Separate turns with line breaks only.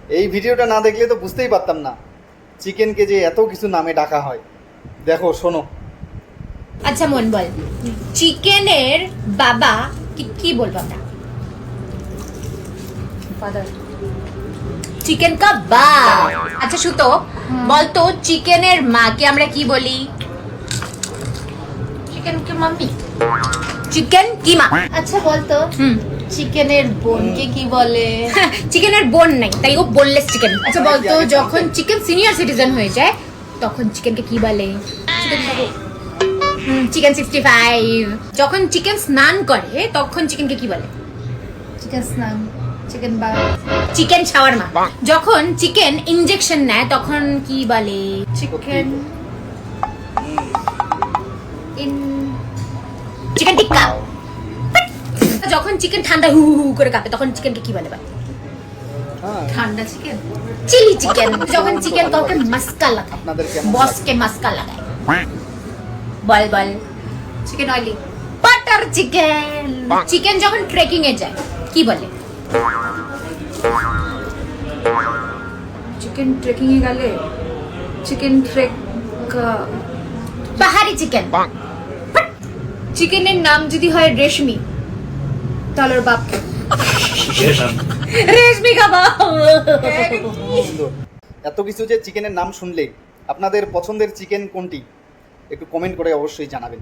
এই ভিডিওটা না দেখলে তো বুঝতেই পারতাম না চিকেনকে যে এত কিছু নামে ডাকা হয়। দেখো শোনো।
আচ্ছা মন বল, চিকেনের বাবা কি বলবো আমরা?
ফাদার।
চিকেন কা বাপ। আচ্ছা সুতো বলতো, চিকেনের মাকে আমরা কি বলি?
চিকেন কি মাম্মি?
চিকেন কি মা।
আচ্ছা বলতো,
হুম
চিকেনের বোনকে কি বলে?
চিকেনের বোন নাই, তাই ও বোনলেস চিকেন। আচ্ছা বলতো, যখন চিকেন সিনিয়র সিটিজেন হয়ে যায় তখন চিকেনকে কি বলে? চিকেন 65। যখন চিকেন স্নান করে তখন চিকেনকে কি বলে?
চিকেন স্নান, চিকেন বার।
Chicken shawarma. যখন চিকেন ইনজেকশন নেয় তখন কি বলে?
Chicken
chicken tikka. যখন চিকেন ঠান্ডা হু হু করে কাঁপে তখন চিকেনকে কি বলে?
হ্যাঁ,
ঠান্ডা চিকেন।
Chilli chicken. যখন চিকেন কাউকে মস্কা লাগায়,
আপনাদের কেমন
বসকে মস্কা লাগায়, বল বল।
Chicken oily.
Butter chicken. Chicken যখন ট্রেকিং এ যায় কি বলে?
চিকেন ট্রেকিং এ গেলে চিকেন ট্রেক।
পাহাড়ি চিকেন।
চিকেনের নাম যদি হয় রেশমি, তাহলে ওর বাপকে
রেশমি কাবাব।
সুন্দর। এত কিছু যে চিকেনের নাম শুনলে আপনাদের পছন্দের চিকেন কোনটি একটু কমেন্ট করে অবশ্যই জানাবেন।